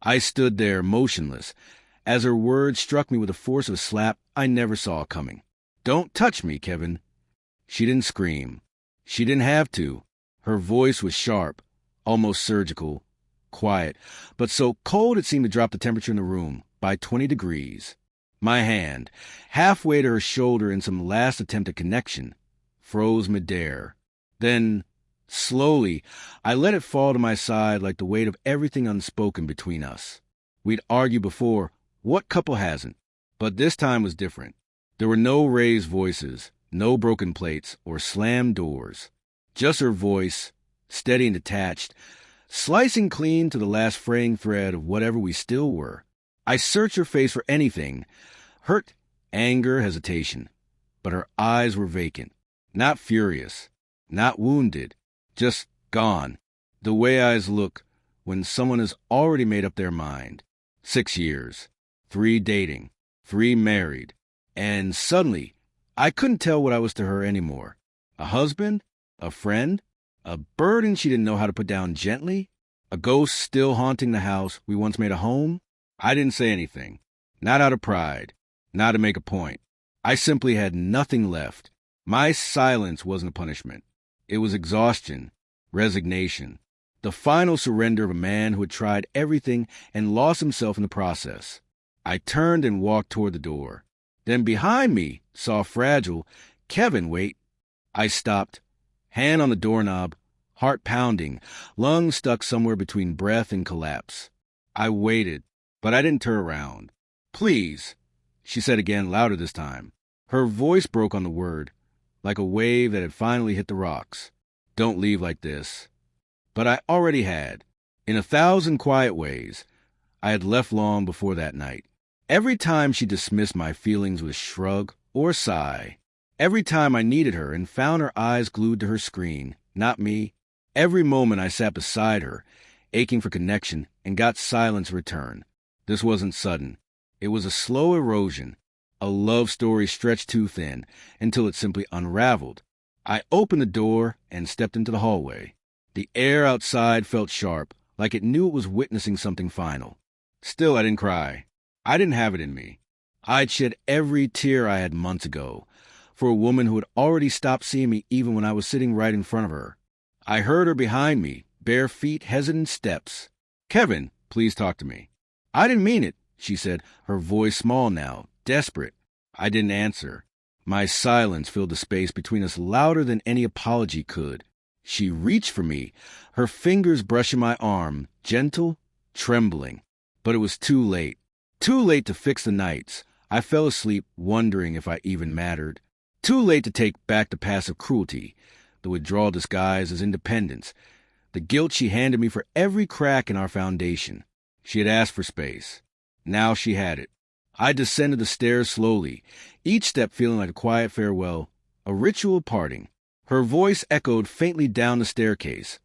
I stood there, motionless, as her words struck me with the force of a slap I never saw coming. "Don't touch me, Kevin." She didn't scream. She didn't have to. Her voice was sharp, almost surgical, quiet, but so cold it seemed to drop the temperature in the room by 20 degrees. My hand, halfway to her shoulder in some last attempt at connection, froze midair. Then, slowly, I let it fall to my side like the weight of everything unspoken between us. We'd argued before. What couple hasn't? But this time was different. There were no raised voices, no broken plates or slammed doors. Just her voice, steady and detached, slicing clean to the last fraying thread of whatever we still were. I searched her face for anything. Hurt, anger, hesitation. But her eyes were vacant. Not furious. Not wounded. Just gone. The way eyes look when someone has already made up their mind. 6 years. 3 dating. 3 married. And suddenly, I couldn't tell what I was to her anymore. A husband? A friend? A burden she didn't know how to put down gently? A ghost still haunting the house we once made a home? I didn't say anything. Not out of pride. Not to make a point. I simply had nothing left. My silence wasn't a punishment. It was exhaustion, resignation, the final surrender of a man who had tried everything and lost himself in the process. I turned and walked toward the door. Then behind me, saw fragile, "Kevin, wait." I stopped, hand on the doorknob, heart pounding, lungs stuck somewhere between breath and collapse. I waited, but I didn't turn around. "Please," she said again, louder this time. Her voice broke on the word, like a wave that had finally hit the rocks. "Don't leave like this." But I already had. In 1,000 quiet ways, I had left long before that night. Every time she dismissed my feelings with a shrug or sigh. Every time I needed her and found her eyes glued to her screen, not me. Every moment I sat beside her, aching for connection, and got silence in return. This wasn't sudden. It was a slow erosion, a love story stretched too thin, until it simply unraveled. I opened the door and stepped into the hallway. The air outside felt sharp, like it knew it was witnessing something final. Still, I didn't cry. I didn't have it in me. I'd shed every tear I had months ago, for a woman who had already stopped seeing me even when I was sitting right in front of her. I heard her behind me, bare feet, hesitant steps. "Kevin, please talk to me." "I didn't mean it," she said, her voice small now, desperate. I didn't answer. My silence filled the space between us louder than any apology could. She reached for me, her fingers brushing my arm, gentle, trembling. But it was too late. Too late to fix the nights. I fell asleep wondering if I even mattered. Too late to take back the passive cruelty, the withdrawal disguised as independence, the guilt she handed me for every crack in our foundation. She had asked for space. Now she had it. I descended the stairs slowly, each step feeling like a quiet farewell, a ritual parting. Her voice echoed faintly down the staircase,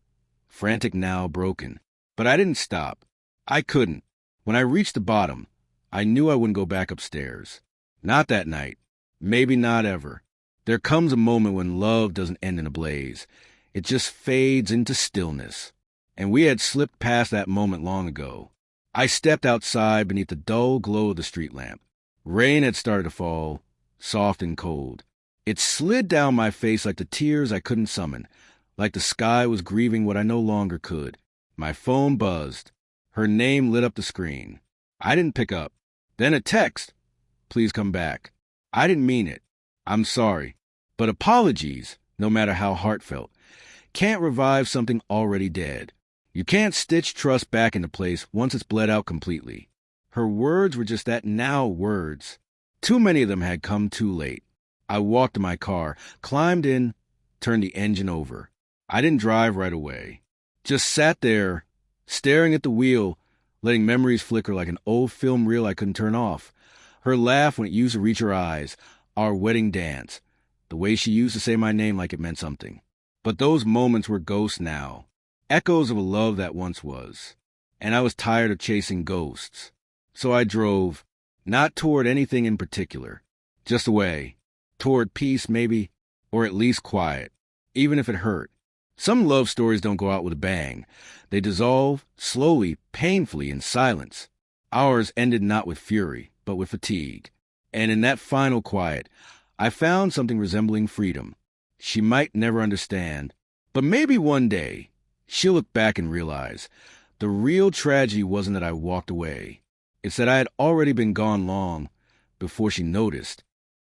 frantic now, broken. But I didn't stop. I couldn't. When I reached the bottom, I knew I wouldn't go back upstairs. Not that night. Maybe not ever. There comes a moment when love doesn't end in a blaze. It just fades into stillness. And we had slipped past that moment long ago. I stepped outside beneath the dull glow of the street lamp. Rain had started to fall, soft and cold. It slid down my face like the tears I couldn't summon, like the sky was grieving what I no longer could. My phone buzzed. Her name lit up the screen. I didn't pick up. Then a text. "Please come back." I didn't mean it. I'm sorry. But apologies, no matter how heartfelt, can't revive something already dead. You can't stitch trust back into place once it's bled out completely. Her words were just that, now words. Too many of them had come too late. I walked to my car, climbed in, turned the engine over. I didn't drive right away. Just sat there, staring at the wheel, letting memories flicker like an old film reel I couldn't turn off. Her laugh when it used to reach her eyes, our wedding dance, the way she used to say my name like it meant something. But those moments were ghosts now, echoes of a love that once was. And I was tired of chasing ghosts. So I drove, not toward anything in particular, just away, toward peace maybe, or at least quiet, even if it hurt. Some love stories don't go out with a bang. They dissolve, slowly, painfully, in silence. Ours ended not with fury, but with fatigue. And in that final quiet, I found something resembling freedom. She might never understand, but maybe one day she'll look back and realize the real tragedy wasn't that I walked away. It's that I had already been gone long before she noticed.